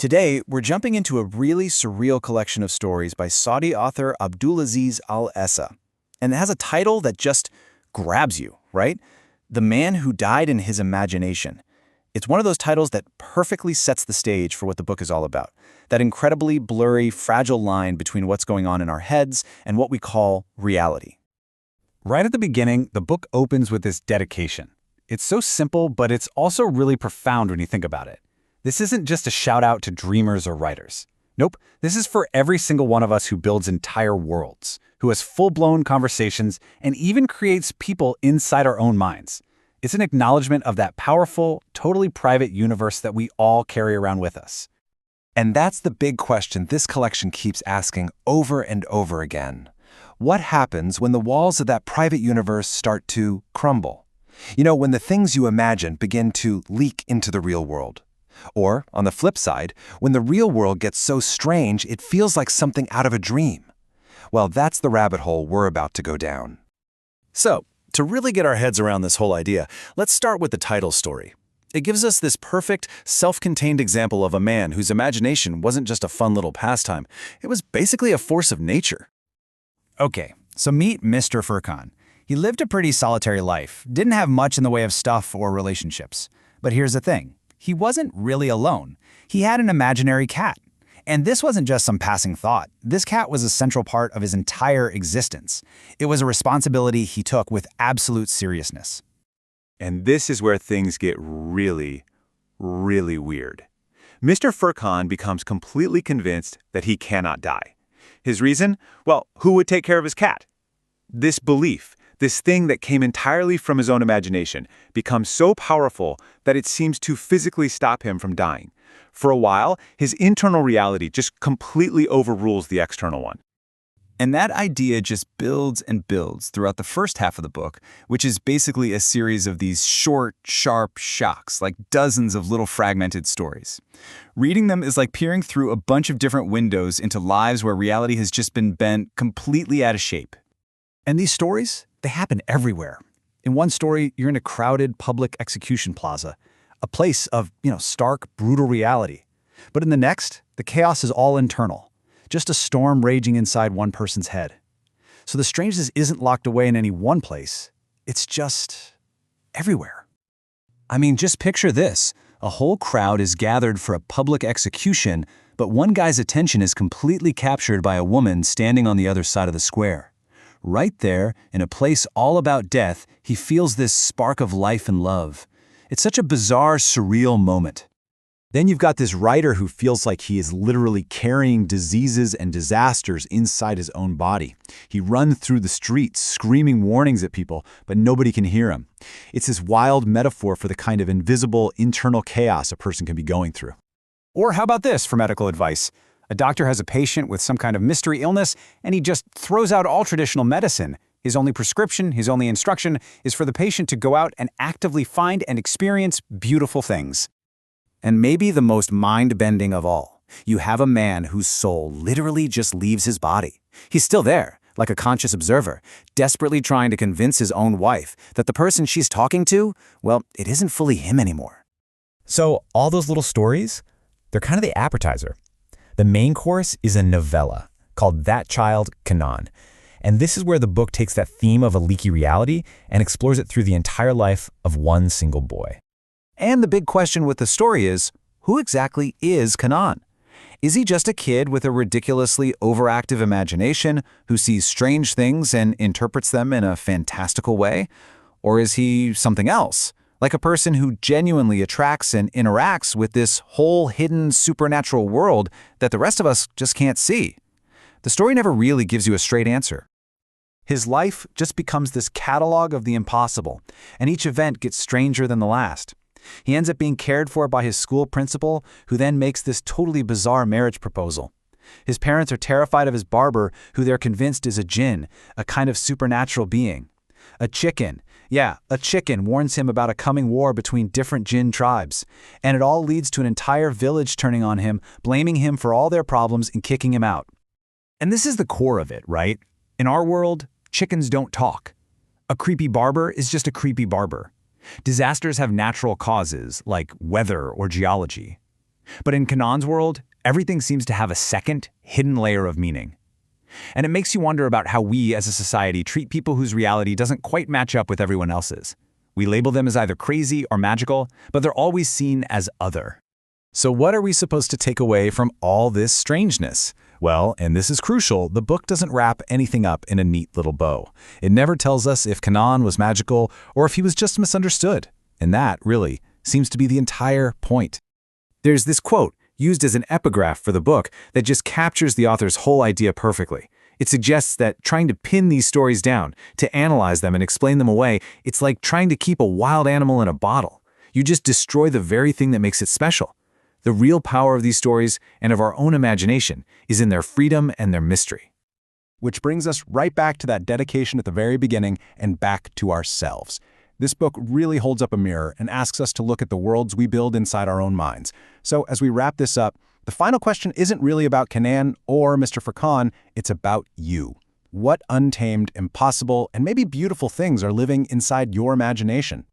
Today, we're jumping into a really surreal collection of stories by Saudi author Abdulaziz Al-Essa. And it has a title that just grabs you, right? The Man Who Died in His Imagination. It's one of those titles that perfectly sets the stage for what the book is all about. That incredibly blurry, fragile line between what's going on in our heads and what we call reality. Right at the beginning, the book opens with this dedication. It's so simple, but it's also really profound when you think about it. This isn't just a shout out to dreamers or writers. Nope, this is for every single one of us who builds entire worlds, who has full-blown conversations, and even creates people inside our own minds. It's an acknowledgement of that powerful, totally private universe that we all carry around with us. And that's the big question this collection keeps asking over and over again. What happens when the walls of that private universe start to crumble? You know, when the things you imagine begin to leak into the real world. Or, on the flip side, when the real world gets so strange it feels like something out of a dream. Well, that's the rabbit hole we're about to go down. So, to really get our heads around this whole idea, let's start with the title story. It gives us this perfect, self-contained example of a man whose imagination wasn't just a fun little pastime. It was basically a force of nature. Okay, so meet Mr. Furkan. He lived a pretty solitary life, didn't have much in the way of stuff or relationships. But here's the thing. He wasn't really alone. He had an imaginary cat. And this wasn't just some passing thought. This cat was a central part of his entire existence. It was a responsibility he took with absolute seriousness. And this is where things get really, really weird. Mr. Furkan becomes completely convinced that he cannot die. His reason? Well, who would take care of his cat? This belief, this thing that came entirely from his own imagination, becomes so powerful that it seems to physically stop him from dying. For a while, his internal reality just completely overrules the external one. And that idea just builds and builds throughout the first half of the book, which is basically a series of these short, sharp shocks, like dozens of little fragmented stories. Reading them is like peering through a bunch of different windows into lives where reality has just been bent completely out of shape. And these stories, they happen everywhere. In one story, you're in a crowded public execution plaza, a place of, stark, brutal reality. But in the next, the chaos is all internal, just a storm raging inside one person's head. So the strangeness isn't locked away in any one place. It's just everywhere. I mean, just picture this. A whole crowd is gathered for a public execution, but one guy's attention is completely captured by a woman standing on the other side of the square. Right there, in a place all about death, he feels this spark of life and love. It's such a bizarre, surreal moment. Then you've got this writer who feels like he is literally carrying diseases and disasters inside his own body. He runs through the streets, screaming warnings at people, but nobody can hear him. It's this wild metaphor for the kind of invisible, internal chaos a person can be going through. Or how about this for medical advice? A doctor has a patient with some kind of mystery illness, and he just throws out all traditional medicine. His only prescription, his only instruction, is for the patient to go out and actively find and experience beautiful things. And maybe the most mind-bending of all, you have a man whose soul literally just leaves his body. He's still there, like a conscious observer, desperately trying to convince his own wife that the person she's talking to, well, it isn't fully him anymore. So all those little stories, they're kind of the appetizer. The main course is a novella called That Child, Kanan. And this is where the book takes that theme of a leaky reality and explores it through the entire life of one single boy. And the big question with the story is, who exactly is Kanan? Is he just a kid with a ridiculously overactive imagination who sees strange things and interprets them in a fantastical way? Or is he something else? Like a person who genuinely attracts and interacts with this whole hidden supernatural world that the rest of us just can't see. The story never really gives you a straight answer. His life just becomes this catalog of the impossible, and each event gets stranger than the last. He ends up being cared for by his school principal, who then makes this totally bizarre marriage proposal. His parents are terrified of his barber, who they're convinced is a jinn, a kind of supernatural being. A chicken warns him about a coming war between different jinn tribes. And it all leads to an entire village turning on him, blaming him for all their problems and kicking him out. And this is the core of it, right? In our world, chickens don't talk. A creepy barber is just a creepy barber. Disasters have natural causes, like weather or geology. But in Kanan's world, everything seems to have a second, hidden layer of meaning. And it makes you wonder about how we as a society treat people whose reality doesn't quite match up with everyone else's. We label them as either crazy or magical, but they're always seen as other. So what are we supposed to take away from all this strangeness? Well, and this is crucial, the book doesn't wrap anything up in a neat little bow. It never tells us if Kanan was magical or if he was just misunderstood. And that, really, seems to be the entire point. There's this quote, used as an epigraph for the book, that just captures the author's whole idea perfectly. It suggests that trying to pin these stories down, to analyze them and explain them away, it's like trying to keep a wild animal in a bottle. You just destroy the very thing that makes it special. The real power of these stories and of our own imagination is in their freedom and their mystery. Which brings us right back to that dedication at the very beginning and back to ourselves. This book really holds up a mirror and asks us to look at the worlds we build inside our own minds. So as we wrap this up, the final question isn't really about Kanan or Mr. Furqan, it's about you. What untamed, impossible, and maybe beautiful things are living inside your imagination?